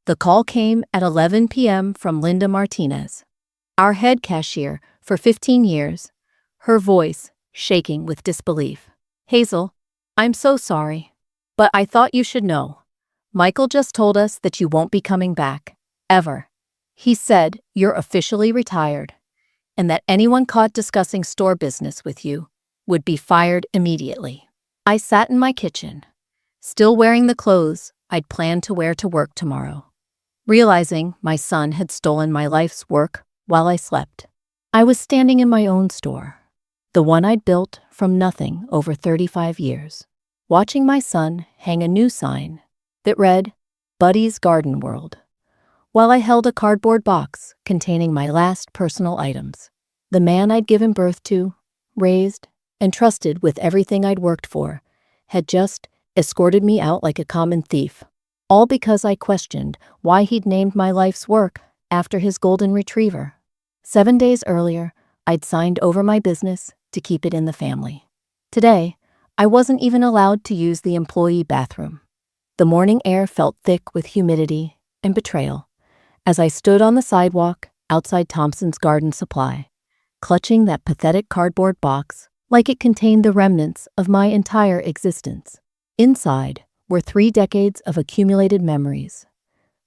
The call came at 11 p.m. from Linda Martinez, our head cashier for 15 years, her voice shaking with disbelief. "Hazel, I'm so sorry, but I thought you should know. Michael just told us that you won't be coming back, ever. He said you're officially retired, and that anyone caught discussing store business with you would be fired immediately." I sat in my kitchen, still wearing the clothes I'd planned to wear to work tomorrow, realizing my son had stolen my life's work while I slept. I was standing in my own store, the one I'd built from nothing over 35 years, watching my son hang a new sign that read, "Buddy's Garden World," while I held a cardboard box containing my last personal items. The man I'd given birth to, raised, and trusted with everything I'd worked for, had just escorted me out like a common thief, all because I questioned why he'd named my life's work after his golden retriever. 7 days earlier, I'd signed over my business to keep it in the family. Today, I wasn't even allowed to use the employee bathroom. The morning air felt thick with humidity and betrayal as I stood on the sidewalk outside Thompson's Garden Supply, clutching that pathetic cardboard box like it contained the remnants of my entire existence. Inside were 3 decades of accumulated memories.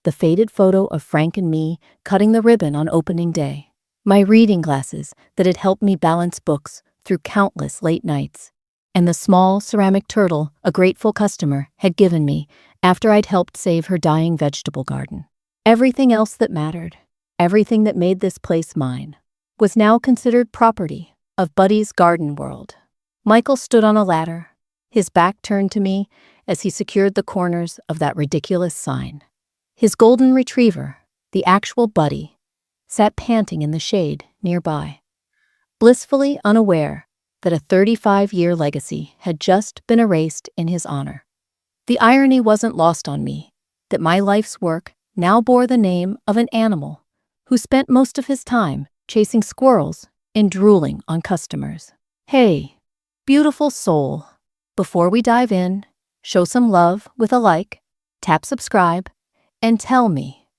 The faded photo of Frank and me cutting the ribbon on opening day. My reading glasses that had helped me balance books through countless late nights. And the small ceramic turtle a grateful customer had given me after I'd helped save her dying vegetable garden. Everything else that mattered, everything that made this place mine, was now considered property of Buddy's Garden World. Michael stood on a ladder, his back turned to me as he secured the corners of that ridiculous sign. His golden retriever, the actual Buddy, sat panting in the shade nearby, blissfully unaware that a 35-year legacy had just been erased in his honor. The irony wasn't lost on me that my life's work now bore the name of an animal who spent most of his time chasing squirrels and drooling on customers. Hey, beautiful soul, before we dive in, show some love with a like, tap subscribe, and tell me,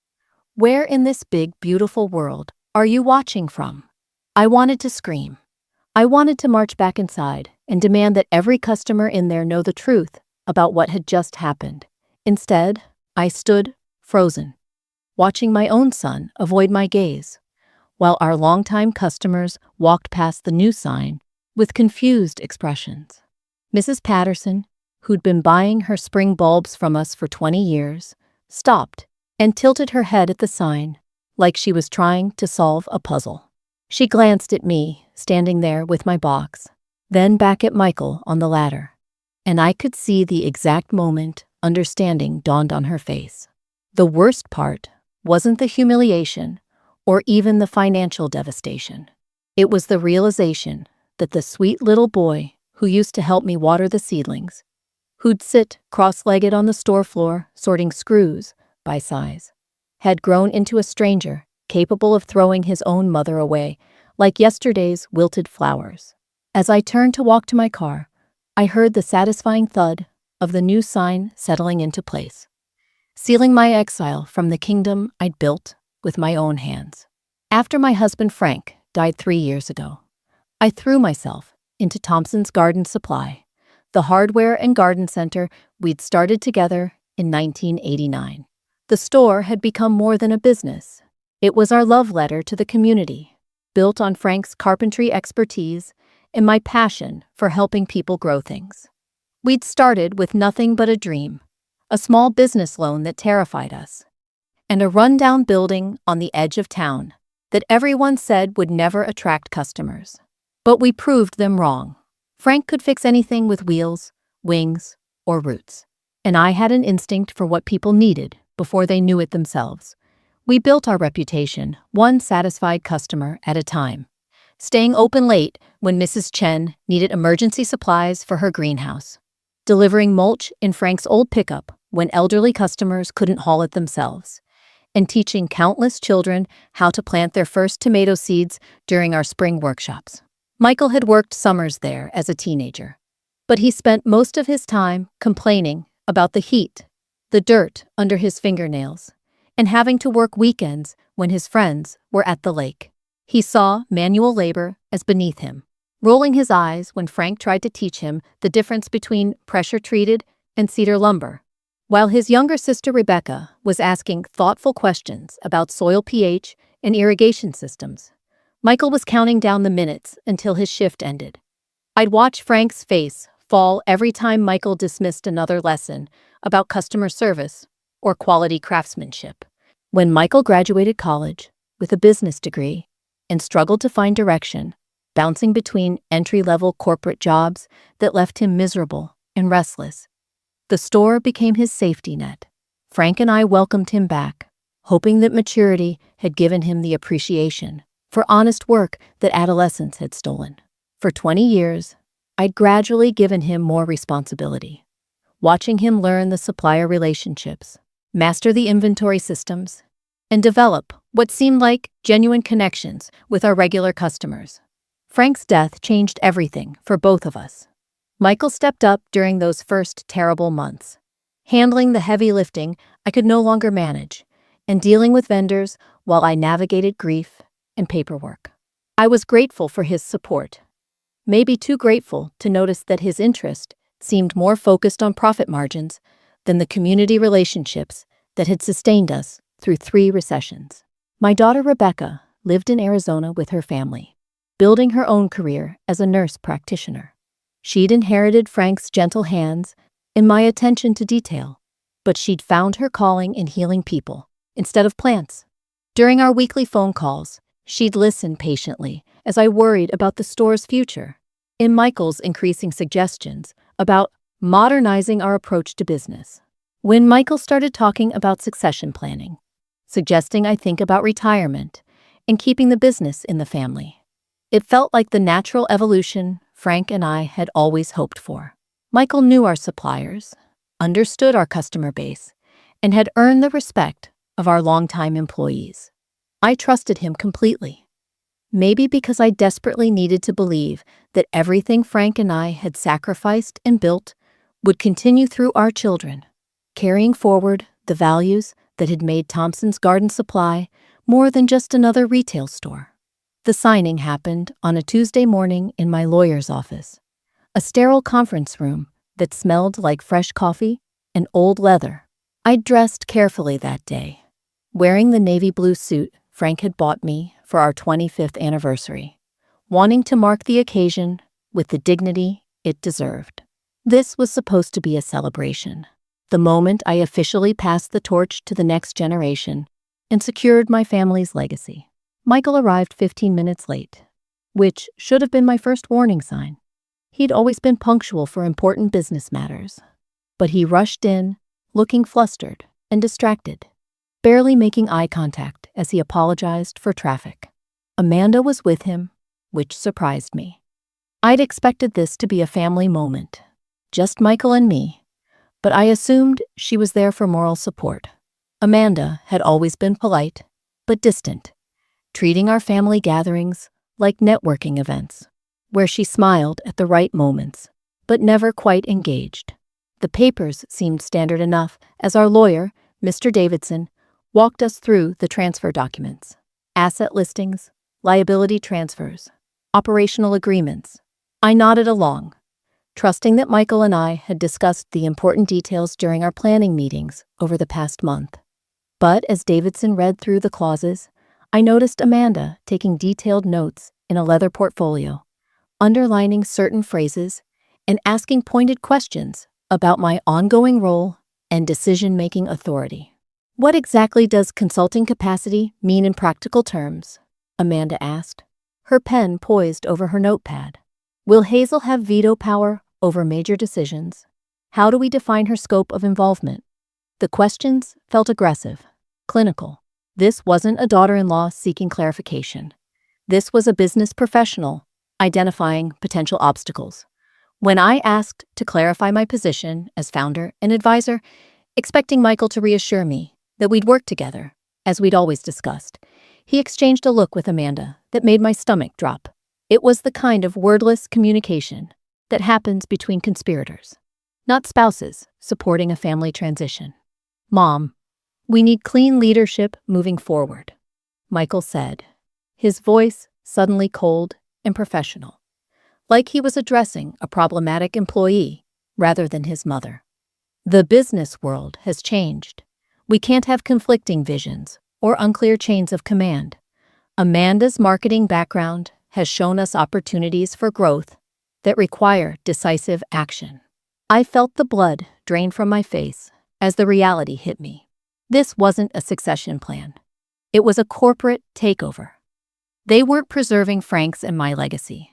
where in this big, beautiful world are you watching from? I wanted to scream. I wanted to march back inside and demand that every customer in there know the truth about what had just happened. Instead, I stood frozen, watching my own son avoid my gaze, while our longtime customers walked past the new sign with confused expressions. Mrs. Patterson, who'd been buying her spring bulbs from us for 20 years, stopped and tilted her head at the sign like she was trying to solve a puzzle. She glanced at me, standing there with my box, then back at Michael on the ladder, and I could see the exact moment understanding dawned on her face. The worst part wasn't the humiliation or even the financial devastation. It was the realization that the sweet little boy who used to help me water the seedlings, who'd sit cross-legged on the store floor sorting screws by size, had grown into a stranger capable of throwing his own mother away like yesterday's wilted flowers. As I turned to walk to my car, I heard the satisfying thud of the new sign settling into place, sealing my exile from the kingdom I'd built with my own hands. After my husband Frank died 3 years ago, I threw myself into Thompson's Garden Supply, the hardware and garden center we'd started together in 1989. The store had become more than a business. It was our love letter to the community, built on Frank's carpentry expertise and my passion for helping people grow things. We'd started with nothing but a dream, a small business loan that terrified us, and a rundown building on the edge of town that everyone said would never attract customers. But we proved them wrong. Frank could fix anything with wheels, wings, or roots, and I had an instinct for what people needed before they knew it themselves. We built our reputation, one satisfied customer at a time, staying open late when Mrs. Chen needed emergency supplies for her greenhouse, delivering mulch in Frank's old pickup when elderly customers couldn't haul it themselves, and teaching countless children how to plant their first tomato seeds during our spring workshops. Michael had worked summers there as a teenager, but he spent most of his time complaining about the heat, the dirt under his fingernails, and having to work weekends when his friends were at the lake. He saw manual labor as beneath him, rolling his eyes when Frank tried to teach him the difference between pressure-treated and cedar lumber. While his younger sister Rebecca was asking thoughtful questions about soil pH and irrigation systems, Michael was counting down the minutes until his shift ended. I'd watch Frank's face fall every time Michael dismissed another lesson about customer service or quality craftsmanship. When Michael graduated college with a business degree and struggled to find direction, bouncing between entry-level corporate jobs that left him miserable and restless, the store became his safety net. Frank and I welcomed him back, hoping that maturity had given him the appreciation for honest work that adolescence had stolen. For 20 years, I'd gradually given him more responsibility, watching him learn the supplier relationships, master the inventory systems, and develop what seemed like genuine connections with our regular customers. Frank's death changed everything for both of us. Michael stepped up during those first terrible months, handling the heavy lifting I could no longer manage, and dealing with vendors while I navigated grief and paperwork. I was grateful for his support, maybe too grateful to notice that his interest seemed more focused on profit margins than the community relationships that had sustained us through 3 recessions. My daughter Rebecca lived in Arizona with her family, building her own career as a nurse practitioner. She'd inherited Frank's gentle hands and my attention to detail, but she'd found her calling in healing people instead of plants. During our weekly phone calls, she'd listen patiently as I worried about the store's future. In Michael's increasing suggestions about modernizing our approach to business. When Michael started talking about succession planning, suggesting I think about retirement and keeping the business in the family, it felt like the natural evolution Frank and I had always hoped for. Michael knew our suppliers, understood our customer base, and had earned the respect of our longtime employees. I trusted him completely. Maybe because I desperately needed to believe that everything Frank and I had sacrificed and built would continue through our children, carrying forward the values that had made Thompson's Garden Supply more than just another retail store. The signing happened on a Tuesday morning in my lawyer's office, a sterile conference room that smelled like fresh coffee and old leather. I dressed carefully that day, wearing the navy blue suit Frank had bought me for our 25th anniversary, wanting to mark the occasion with the dignity it deserved. This was supposed to be a celebration, the moment I officially passed the torch to the next generation and secured my family's legacy. Michael arrived 15 minutes late, which should have been my first warning sign. He'd always been punctual for important business matters, but he rushed in, looking flustered and distracted, barely making eye contact as he apologized for traffic. Amanda was with him, which surprised me. I'd expected this to be a family moment, just Michael and me, but I assumed she was there for moral support. Amanda had always been polite, but distant, treating our family gatherings like networking events, where she smiled at the right moments, but never quite engaged. The papers seemed standard enough as our lawyer, Mr. Davidson, walked us through the transfer documents, asset listings, liability transfers, operational agreements. I nodded along, trusting that Michael and I had discussed the important details during our planning meetings over the past month. But as Davidson read through the clauses, I noticed Amanda taking detailed notes in a leather portfolio, underlining certain phrases and asking pointed questions about my ongoing role and decision-making authority. "What exactly does consulting capacity mean in practical terms?" Amanda asked, her pen poised over her notepad. "Will Hazel have veto power over major decisions? How do we define her scope of involvement?" The questions felt aggressive, clinical. This wasn't a daughter-in-law seeking clarification. This was a business professional identifying potential obstacles. When I asked to clarify my position as founder and advisor, expecting Michael to reassure me that we'd work together, as we'd always discussed, he exchanged a look with Amanda that made my stomach drop. It was the kind of wordless communication that happens between conspirators, not spouses supporting a family transition. "Mom, We need clean leadership moving forward, Michael said, his voice suddenly cold and professional, like he was addressing a problematic employee rather than his mother. The business world has changed. We can't have conflicting visions or unclear chains of command. Amanda's marketing background has shown us opportunities for growth that require decisive action. I felt the blood drain from my face as the reality hit me. This wasn't a succession plan. It was a corporate takeover. They weren't preserving Frank's and my legacy.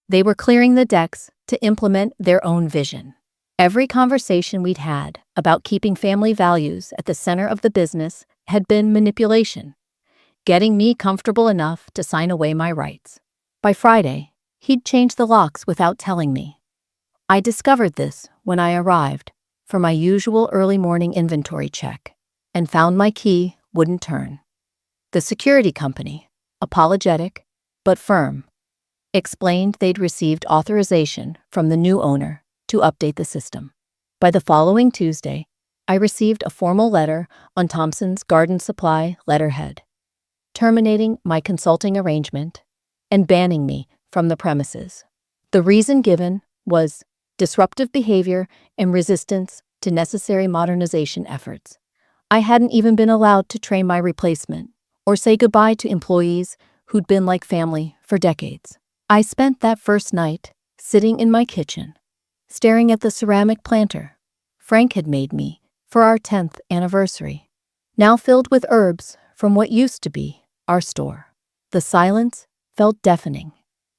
They were clearing the decks to implement their own vision. Every conversation we'd had about keeping family values at the center of the business had been manipulation, getting me comfortable enough to sign away my rights. By Friday, he'd changed the locks without telling me. I discovered this when I arrived for my usual early morning inventory check and found my key wouldn't turn. The security company, apologetic but firm, explained they'd received authorization from the new owner to update the system. By the following Tuesday, I received a formal letter on Thompson's Garden Supply letterhead, terminating my consulting arrangement and banning me from the premises. The reason given was disruptive behavior and resistance to necessary modernization efforts. I hadn't even been allowed to train my replacement or say goodbye to employees who'd been like family for decades. I spent that first night sitting in my kitchen, staring at the ceramic planter Frank had made me for our 10th anniversary, now filled with herbs from what used to be our store. The silence felt deafening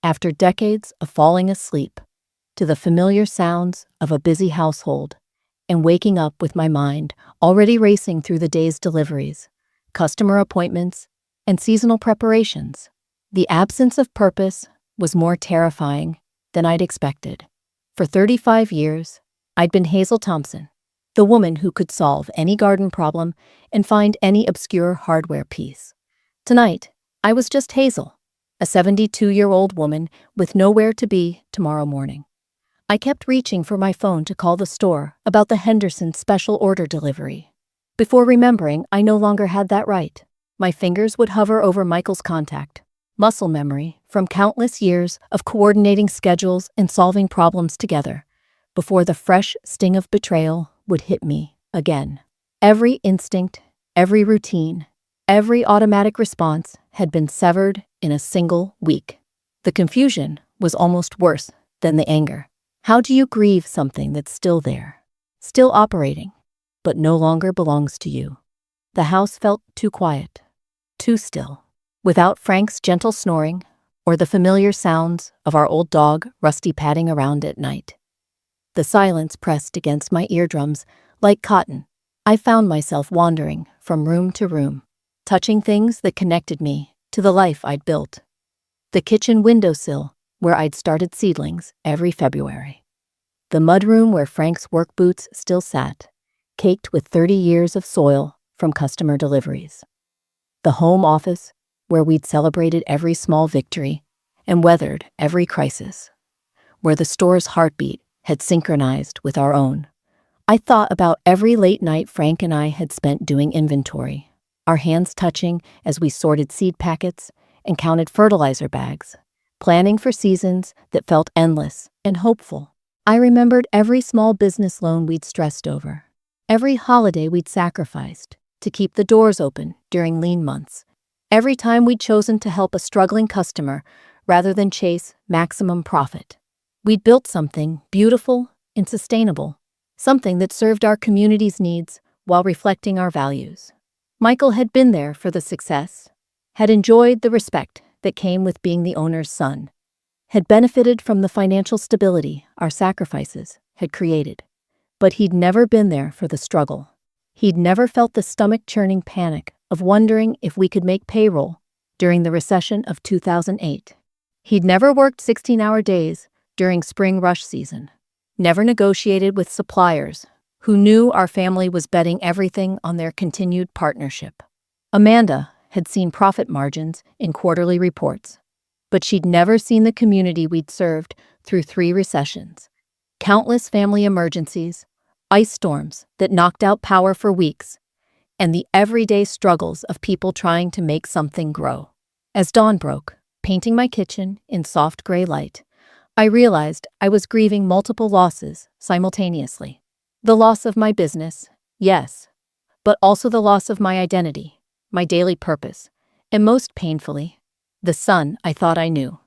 after decades of falling asleep to the familiar sounds of a busy household and waking up with my mind already racing through the day's deliveries, customer appointments, and seasonal preparations. The absence of purpose was more terrifying than I'd expected. For 35 years, I'd been Hazel Thompson, the woman who could solve any garden problem and find any obscure hardware piece. Tonight, I was just Hazel, a 72-year-old woman with nowhere to be tomorrow morning. I kept reaching for my phone to call the store about the Henderson special order delivery. Before remembering, I no longer had that right. My fingers would hover over Michael's contact, muscle memory from countless years of coordinating schedules and solving problems together, before the fresh sting of betrayal would hit me again. Every instinct, every routine, every automatic response had been severed in a single week. The confusion was almost worse than the anger. How do you grieve something that's still there, still operating, but no longer belongs to you? The house felt too quiet, too still, without Frank's gentle snoring or the familiar sounds of our old dog Rusty padding around at night. The silence pressed against my eardrums like cotton. I found myself wandering from room to room, touching things that connected me to the life I'd built. The kitchen windowsill where I'd started seedlings every February. The mudroom where Frank's work boots still sat, caked with 30 years of soil from customer deliveries. The home office where we'd celebrated every small victory and weathered every crisis, where the store's heartbeat had synchronized with our own. I thought about every late night Frank and I had spent doing inventory, our hands touching as we sorted seed packets and counted fertilizer bags, planning for seasons that felt endless and hopeful. I remembered every small business loan we'd stressed over, every holiday we'd sacrificed to keep the doors open during lean months, every time we'd chosen to help a struggling customer rather than chase maximum profit. We'd built something beautiful and sustainable, something that served our community's needs while reflecting our values. Michael had been there for the success, had enjoyed the respect that came with being the owner's son, had benefited from the financial stability our sacrifices had created. But he'd never been there for the struggle. He'd never felt the stomach-churning panic of wondering if we could make payroll during the recession of 2008. He'd never worked 16-hour days during spring rush season, never negotiated with suppliers who knew our family was betting everything on their continued partnership. Amanda had seen profit margins in quarterly reports, but she'd never seen the community we'd served through 3 recessions, countless family emergencies, ice storms that knocked out power for weeks, and the everyday struggles of people trying to make something grow. As dawn broke, painting my kitchen in soft gray light, I realized I was grieving multiple losses simultaneously. The loss of my business, yes, but also the loss of my identity, my daily purpose, and most painfully, the son I thought I knew.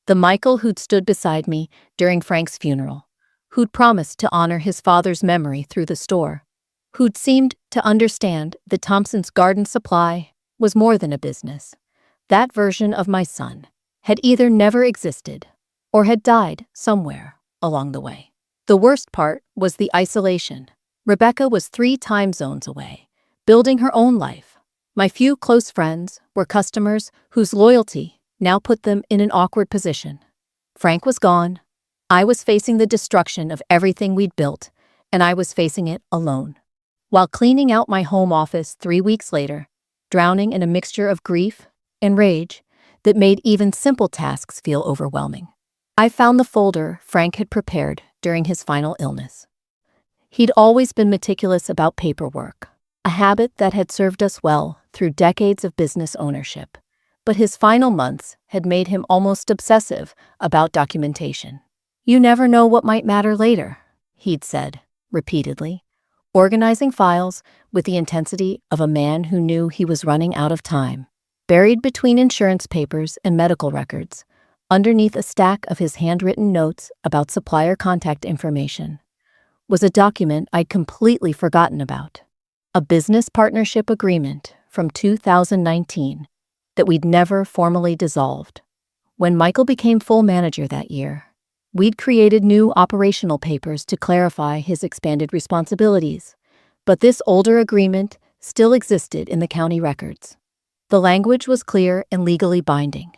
The Michael who'd stood beside me during Frank's funeral, who'd promised to honor his father's memory through the store, who'd seemed to understand that Thompson's Garden Supply was more than a business. That version of my son had either never existed or had died somewhere along the way. The worst part was the isolation. Rebecca was 3 time zones away, building her own life. My few close friends were customers whose loyalty now put them in an awkward position. Frank was gone. I was facing the destruction of everything we'd built, and I was facing it alone. While cleaning out my home office 3 weeks later, drowning in a mixture of grief and rage that made even simple tasks feel overwhelming, I found the folder Frank had prepared during his final illness. He'd always been meticulous about paperwork, a habit that had served us well through decades of business ownership. But his final months had made him almost obsessive about documentation. "You never know what might matter later," he'd said, repeatedly, organizing files with the intensity of a man who knew he was running out of time. Buried between insurance papers and medical records, underneath a stack of his handwritten notes about supplier contact information, was a document I'd completely forgotten about. A business partnership agreement from 2019 that we'd never formally dissolved. When Michael became full manager that year, we'd created new operational papers to clarify his expanded responsibilities, but this older agreement still existed in the county records. The language was clear and legally binding.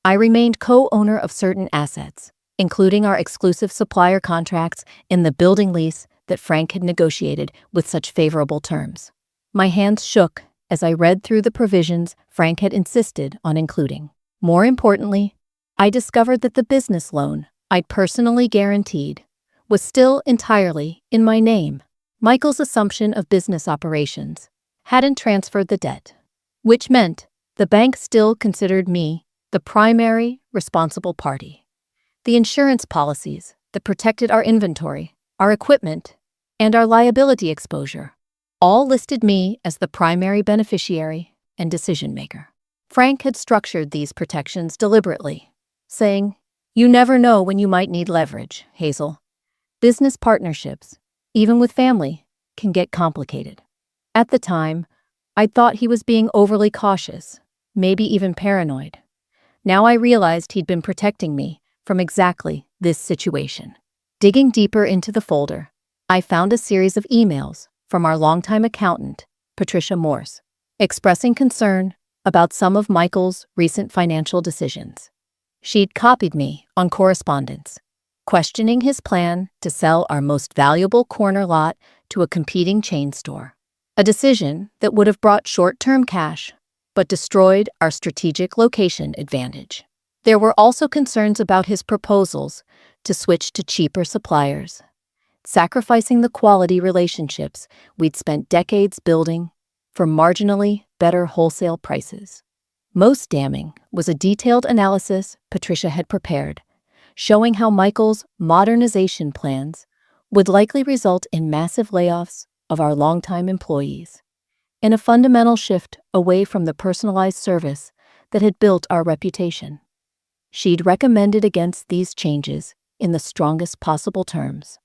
I remained co-owner of certain assets, including our exclusive supplier contracts in the building lease that Frank had negotiated with such favorable terms. My hands shook as I read through the provisions Frank had insisted on including. More importantly, I discovered that the business loan I'd personally guaranteed was still entirely in my name. Michael's assumption of business operations hadn't transferred the debt, which meant the bank still considered me the primary responsible party. The insurance policies that protected our inventory, our equipment, and our liability exposure all listed me as the primary beneficiary and decision maker. Frank had structured these protections deliberately, saying, "You never know when you might need leverage, Hazel. Business partnerships, even with family, can get complicated." At the time, I thought he was being overly cautious, maybe even paranoid. Now I realized he'd been protecting me from exactly this situation. Digging deeper into the folder, I found a series of emails from our longtime accountant, Patricia Morse, expressing concern about some of Michael's recent financial decisions. She'd copied me on correspondence, questioning his plan to sell our most valuable corner lot to a competing chain store, a decision that would have brought short-term cash but destroyed our strategic location advantage. There were also concerns about his proposals to switch to cheaper suppliers, sacrificing the quality relationships we'd spent decades building for marginally better wholesale prices. Most damning was a detailed analysis Patricia had prepared, showing how Michael's modernization plans would likely result in massive layoffs of our longtime employees and a fundamental shift away from the personalized service that had built our reputation. She'd recommended against these changes in the strongest possible terms,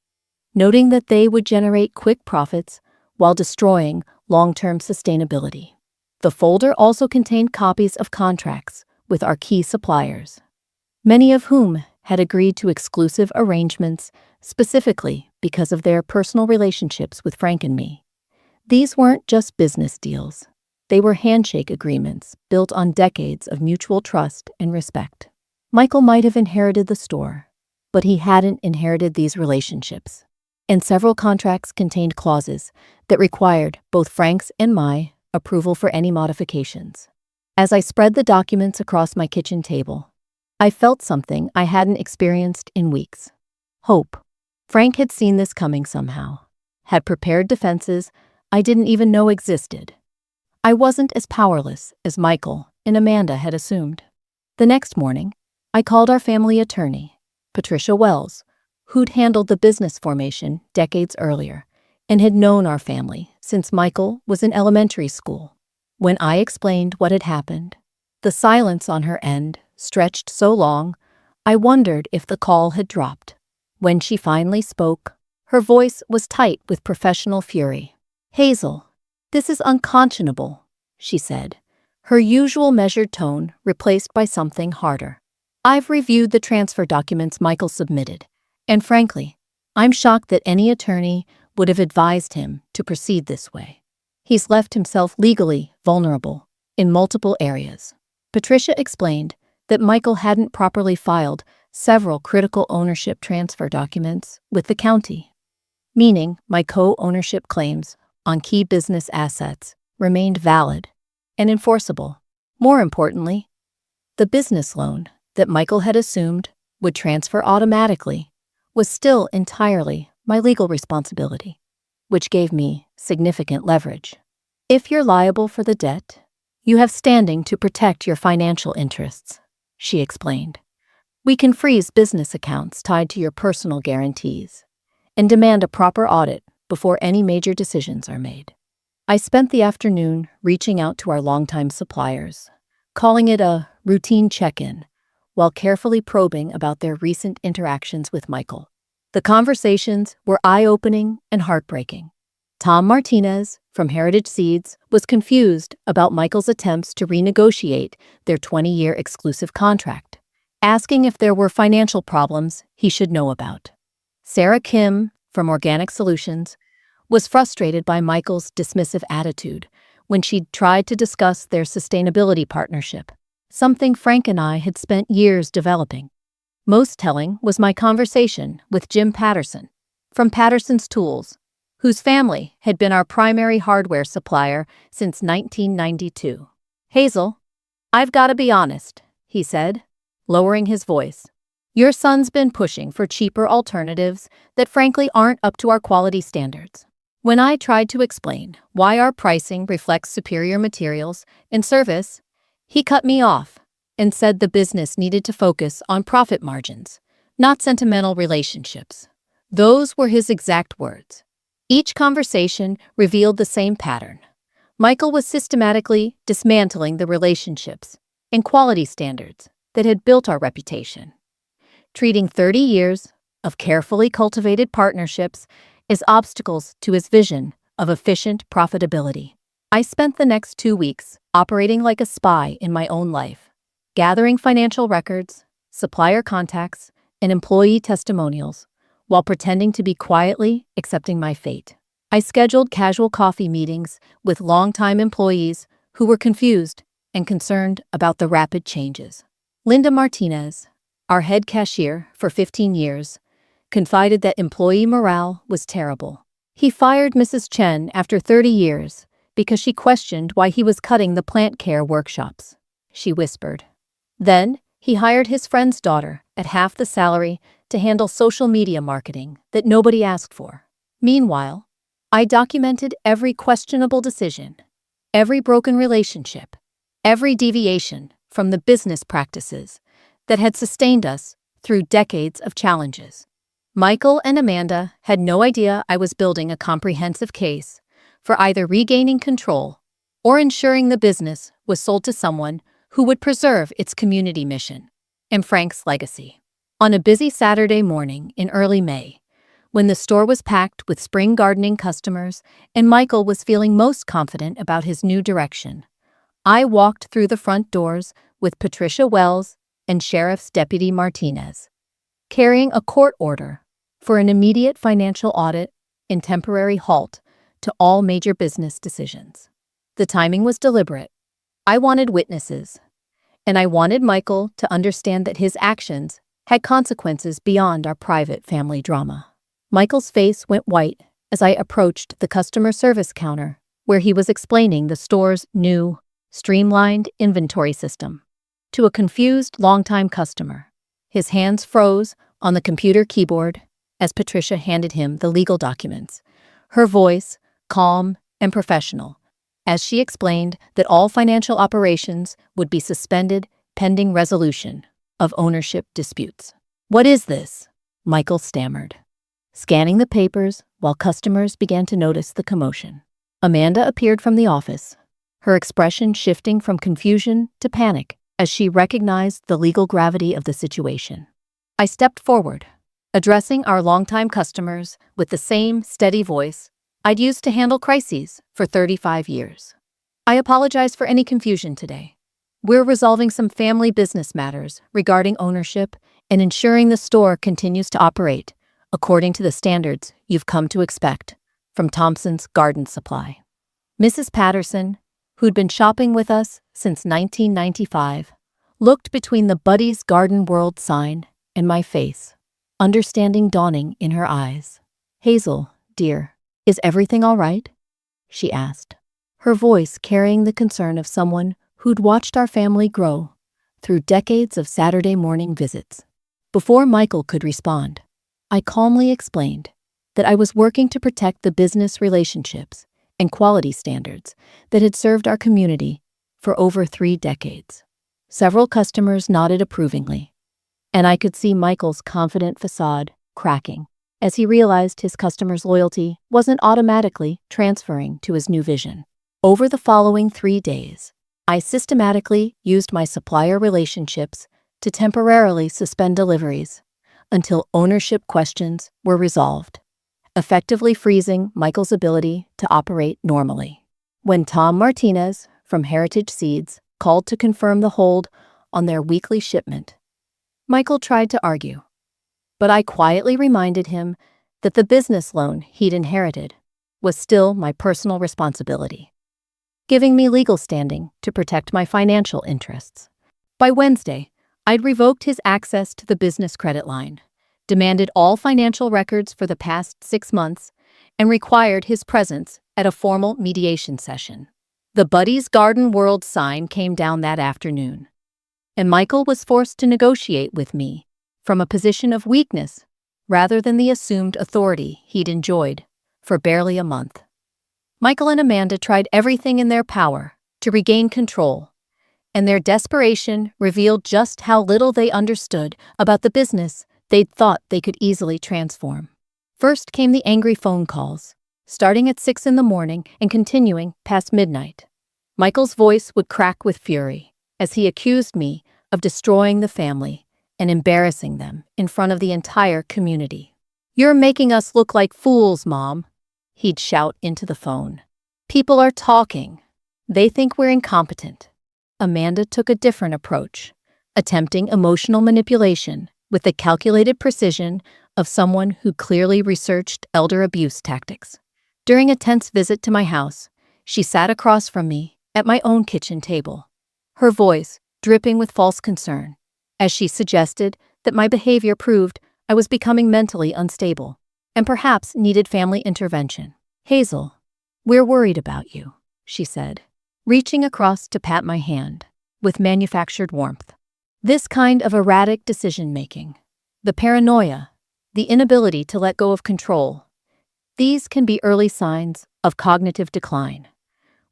noting that they would generate quick profits while destroying long-term sustainability. The folder also contained copies of contracts with our key suppliers, many of whom had agreed to exclusive arrangements specifically because of their personal relationships with Frank and me. These weren't just business deals. They were handshake agreements built on decades of mutual trust and respect. Michael might have inherited the store, but he hadn't inherited these relationships. And several contracts contained clauses that required both Frank's and my approval for any modifications. As I spread the documents across my kitchen table, I felt something I hadn't experienced in weeks. Hope. Frank had seen this coming somehow, had prepared defenses I didn't even know existed. I wasn't as powerless as Michael and Amanda had assumed. The next morning, I called our family attorney, Patricia Wells, who'd handled the business formation decades earlier and had known our family since Michael was in elementary school. When I explained what had happened, the silence on her end stretched so long, I wondered if the call had dropped. When she finally spoke, her voice was tight with professional fury. "Hazel, this is unconscionable," she said, her usual measured tone replaced by something harder. "I've reviewed the transfer documents Michael submitted, and frankly, I'm shocked that any attorney would have advised him to proceed this way. He's left himself legally vulnerable in multiple areas." Patricia explained that Michael hadn't properly filed several critical ownership transfer documents with the county, meaning my co-ownership claims on key business assets remained valid and enforceable. More importantly, the business loan that Michael had assumed would transfer automatically was still entirely my legal responsibility, which gave me significant leverage. "If you're liable for the debt, you have standing to protect your financial interests," she explained. "We can freeze business accounts tied to your personal guarantees and demand a proper audit before any major decisions are made." I spent the afternoon reaching out to our longtime suppliers, calling it a routine check-in, while carefully probing about their recent interactions with Michael. The conversations were eye-opening and heartbreaking. Tom Martinez from Heritage Seeds was confused about Michael's attempts to renegotiate their 20-year exclusive contract, asking if there were financial problems he should know about. Sarah Kim from Organic Solutions was frustrated by Michael's dismissive attitude when she'd tried to discuss their sustainability partnership, something Frank and I had spent years developing. Most telling was my conversation with Jim Patterson from Patterson's Tools, whose family had been our primary hardware supplier since 1992. "Hazel, I've got to be honest," he said, lowering his voice. "Your son's been pushing for cheaper alternatives that frankly aren't up to our quality standards." When I tried to explain why our pricing reflects superior materials and service, he cut me off and said the business needed to focus on profit margins, not sentimental relationships. Those were his exact words. Each conversation revealed the same pattern. Michael was systematically dismantling the relationships and quality standards that had built our reputation, treating 30 years of carefully cultivated partnerships as obstacles to his vision of efficient profitability. I spent the next 2 weeks operating like a spy in my own life, gathering financial records, supplier contacts, and employee testimonials, while pretending to be quietly accepting my fate. I scheduled casual coffee meetings with longtime employees who were confused and concerned about the rapid changes. Linda Martinez, our head cashier for 15 years, confided that employee morale was terrible. He fired Mrs. Chen after 30 years because she questioned why he was cutting the plant care workshops, she whispered. Then, he hired his friend's daughter at half the salary to handle social media marketing that nobody asked for. Meanwhile, I documented every questionable decision, every broken relationship, every deviation from the business practices that had sustained us through decades of challenges. Michael and Amanda had no idea I was building a comprehensive case for either regaining control or ensuring the business was sold to someone who would preserve its community mission and Frank's legacy. On a busy Saturday morning in early May, when the store was packed with spring gardening customers and Michael was feeling most confident about his new direction, I walked through the front doors with Patricia Wells and Sheriff's Deputy Martinez, carrying a court order for an immediate financial audit and temporary halt to all major business decisions. The timing was deliberate. I wanted witnesses, and I wanted Michael to understand that his actions had consequences beyond our private family drama. Michael's face went white as I approached the customer service counter where he was explaining the store's new, streamlined inventory system to a confused longtime customer. His hands froze on the computer keyboard as Patricia handed him the legal documents, her voice calm and professional, as she explained that all financial operations would be suspended pending resolution of ownership disputes. "What is this?" Michael stammered, scanning the papers while customers began to notice the commotion. Amanda appeared from the office, her expression shifting from confusion to panic as she recognized the legal gravity of the situation. I stepped forward, addressing our longtime customers with the same steady voice I'd used to handle crises for 35 years. "I apologize for any confusion today. We're resolving some family business matters regarding ownership and ensuring the store continues to operate according to the standards you've come to expect from Thompson's Garden Supply." Mrs. Patterson, who'd been shopping with us since 1995, looked between the Buddy's Garden World sign and my face, understanding dawning in her eyes. "Hazel, dear, is everything all right?" she asked, her voice carrying the concern of someone who'd watched our family grow through decades of Saturday morning visits. Before Michael could respond, I calmly explained that I was working to protect the business relationships and quality standards that had served our community for over 3 decades. Several customers nodded approvingly, and I could see Michael's confident facade cracking as he realized his customers' loyalty wasn't automatically transferring to his new vision. Over the following 3 days, I systematically used my supplier relationships to temporarily suspend deliveries until ownership questions were resolved, effectively freezing Michael's ability to operate normally. When Tom Martinez from Heritage Seeds called to confirm the hold on their weekly shipment, Michael tried to argue, but I quietly reminded him that the business loan he'd inherited was still my personal responsibility, giving me legal standing to protect my financial interests. By Wednesday, I'd revoked his access to the business credit line, demanded all financial records for the past 6 months, and required his presence at a formal mediation session. The Buddy's Garden World sign came down that afternoon, and Michael was forced to negotiate with me from a position of weakness rather than the assumed authority he'd enjoyed for barely a month. Michael and Amanda tried everything in their power to regain control, and their desperation revealed just how little they understood about the business they'd thought they could easily transform. First came the angry phone calls, starting at 6 in the morning and continuing past midnight. Michael's voice would crack with fury as he accused me of destroying the family and embarrassing them in front of the entire community. "You're making us look like fools, Mom," he'd shout into the phone. "People are talking. They think we're incompetent." Amanda took a different approach, attempting emotional manipulation with the calculated precision of someone who clearly researched elder abuse tactics. During a tense visit to my house, she sat across from me at my own kitchen table, her voice dripping with false concern, as she suggested that my behavior proved I was becoming mentally unstable and perhaps needed family intervention. "Hazel, we're worried about you," she said, reaching across to pat my hand with manufactured warmth. "This kind of erratic decision-making, the paranoia, the inability to let go of control, these can be early signs of cognitive decline.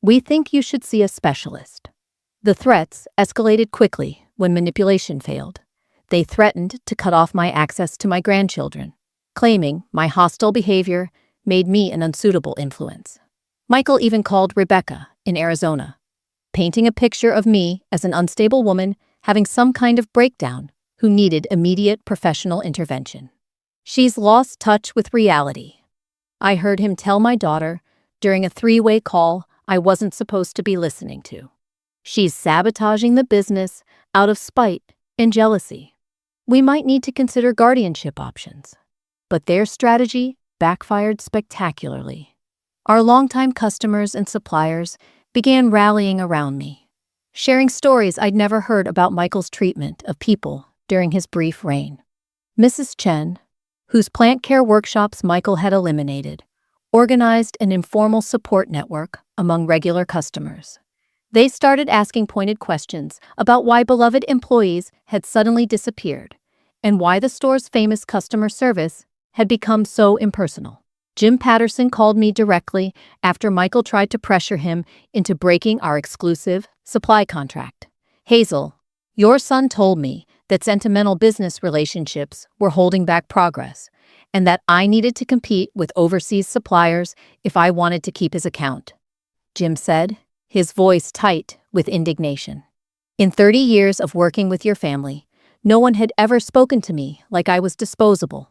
We think you should see a specialist." The threats escalated quickly when manipulation failed. They threatened to cut off my access to my grandchildren, claiming my hostile behavior made me an unsuitable influence. Michael even called Rebecca in Arizona, painting a picture of me as an unstable woman having some kind of breakdown who needed immediate professional intervention. "She's lost touch with reality," I heard him tell my daughter during a 3-way call I wasn't supposed to be listening to. "She's sabotaging the business out of spite and jealousy. We might need to consider guardianship options." But their strategy backfired spectacularly. Our longtime customers and suppliers began rallying around me, sharing stories I'd never heard about Michael's treatment of people during his brief reign. Mrs. Chen, whose plant care workshops Michael had eliminated, organized an informal support network among regular customers. They started asking pointed questions about why beloved employees had suddenly disappeared and why the store's famous customer service had become so impersonal. Jim Patterson called me directly after Michael tried to pressure him into breaking our exclusive supply contract. Hazel, your son told me that sentimental business relationships were holding back progress, and that I needed to compete with overseas suppliers if I wanted to keep his account, Jim said, his voice tight with indignation. In 30 years of working with your family, no one had ever spoken to me like I was disposable.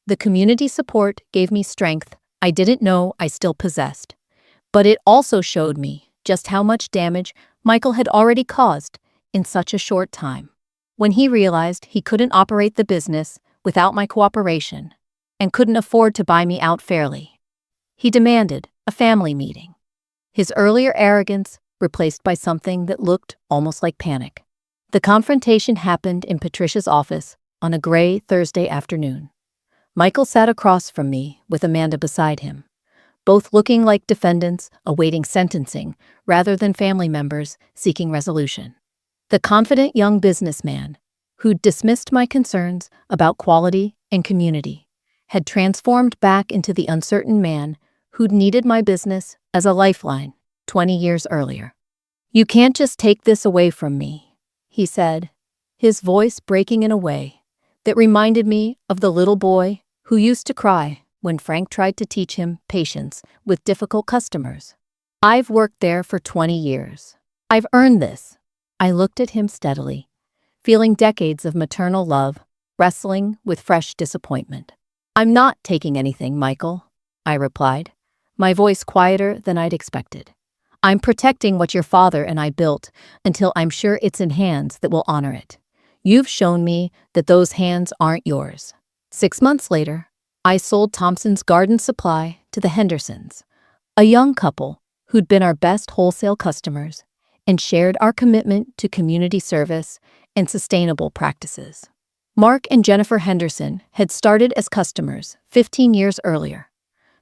The community support gave me strength I didn't know I still possessed, but it also showed me just how much damage Michael had already caused in such a short time. When he realized he couldn't operate the business without my cooperation and couldn't afford to buy me out fairly, he demanded a family meeting. His earlier arrogance replaced by something that looked almost like panic. The confrontation happened in Patricia's office on a gray Thursday afternoon. Michael sat across from me with Amanda beside him, both looking like defendants awaiting sentencing rather than family members seeking resolution. The confident young businessman, who'd dismissed my concerns about quality and community, had transformed back into the uncertain man who'd needed my business as a lifeline 20 years earlier. "You can't just take this away from me," he said, his voice breaking in a way that reminded me of the little boy who used to cry when Frank tried to teach him patience with difficult customers. "I've worked there for 20 years. I've earned this." I looked at him steadily, feeling decades of maternal love wrestling with fresh disappointment. "I'm not taking anything, Michael," I replied, my voice quieter than I'd expected. "I'm protecting what your father and I built until I'm sure it's in hands that will honor it. You've shown me that those hands aren't yours." 6 months later, I sold Thompson's Garden Supply to the Hendersons, a young couple who'd been our best wholesale customers and shared our commitment to community service and sustainable practices. Mark and Jennifer Henderson had started as customers 15 years earlier,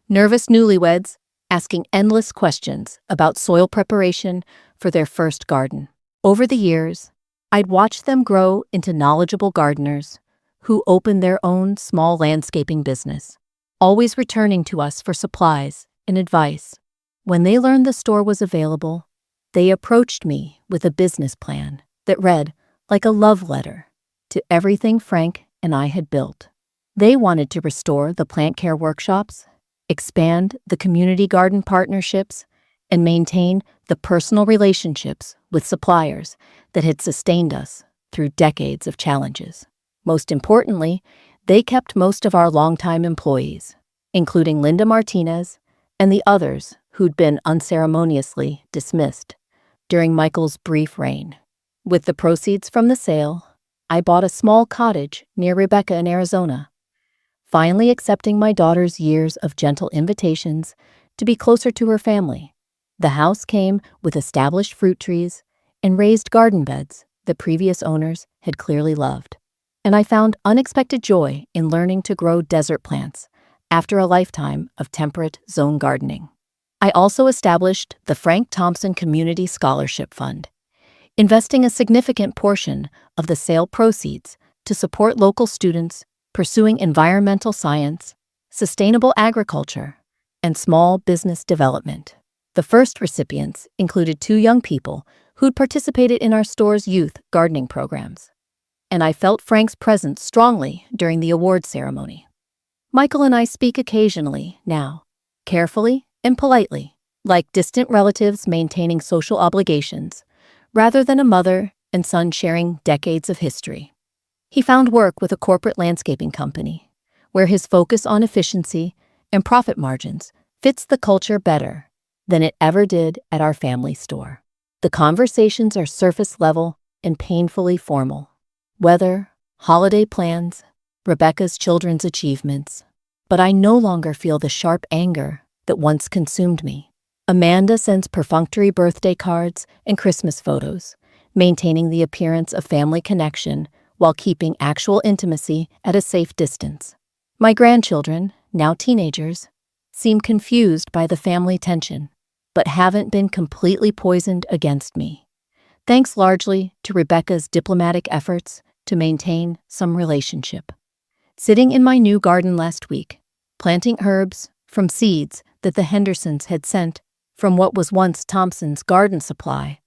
nervous newlyweds asking endless questions about soil preparation for their first garden. Over the years, I'd watched them grow into knowledgeable gardeners who opened their own small landscaping business, always returning to us for supplies and advice. When they learned the store was available, they approached me with a business plan that read like a love letter to everything Frank and I had built. They wanted to restore the plant care workshops, expand the community garden partnerships, and maintain the personal relationships with suppliers that had sustained us through decades of challenges. Most importantly, they kept most of our longtime employees, including Linda Martinez and the others who'd been unceremoniously dismissed during Michael's brief reign. With the proceeds from the sale, I bought a small cottage near Rebecca in Arizona, finally accepting my daughter's years of gentle invitations to be closer to her family. The house came with established fruit trees and raised garden beds that previous owners had clearly loved. And I found unexpected joy in learning to grow desert plants after a lifetime of temperate zone gardening. I also established the Frank Thompson Community Scholarship Fund, investing a significant portion of the sale proceeds to support local students pursuing environmental science, sustainable agriculture, and small business development. The first recipients included 2 young people who'd participated in our store's youth gardening programs, and I felt Frank's presence strongly during the awards ceremony. Michael and I speak occasionally now, carefully and politely, like distant relatives maintaining social obligations, rather than a mother and son sharing decades of history. He found work with a corporate landscaping company, where his focus on efficiency and profit margins fits the culture better than it ever did at our family store. The conversations are surface level and painfully formal. Weather, holiday plans, Rebecca's children's achievements. But I no longer feel the sharp anger that once consumed me. Amanda sends perfunctory birthday cards and Christmas photos, maintaining the appearance of family connection while keeping actual intimacy at a safe distance. My grandchildren, now teenagers, seem confused by the family tension, but haven't been completely poisoned against me, thanks largely to Rebecca's diplomatic efforts to maintain some relationship. Sitting in my new garden last week, planting herbs, from seeds that the Hendersons had sent from what was once Thompson's garden supply,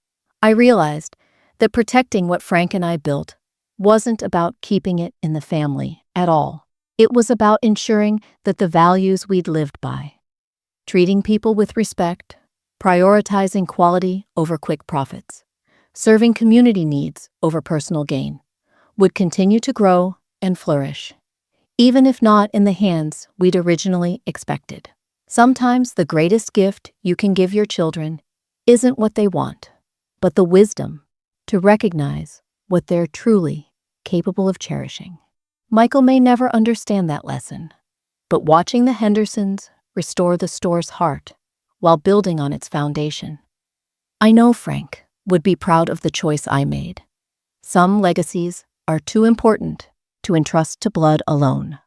I realized that protecting what Frank and I built wasn't about keeping it in the family at all. It was about ensuring that the values we'd lived by, treating people with respect, prioritizing quality over quick profits, serving community needs over personal gain, would continue to grow and flourish, even if not in the hands we'd originally expected. Sometimes the greatest gift you can give your children isn't what they want, but the wisdom to recognize what they're truly capable of cherishing. Michael may never understand that lesson, but watching the Hendersons restore the store's heart while building on its foundation, I know Frank would be proud of the choice I made. Some legacies are too important to entrust to blood alone.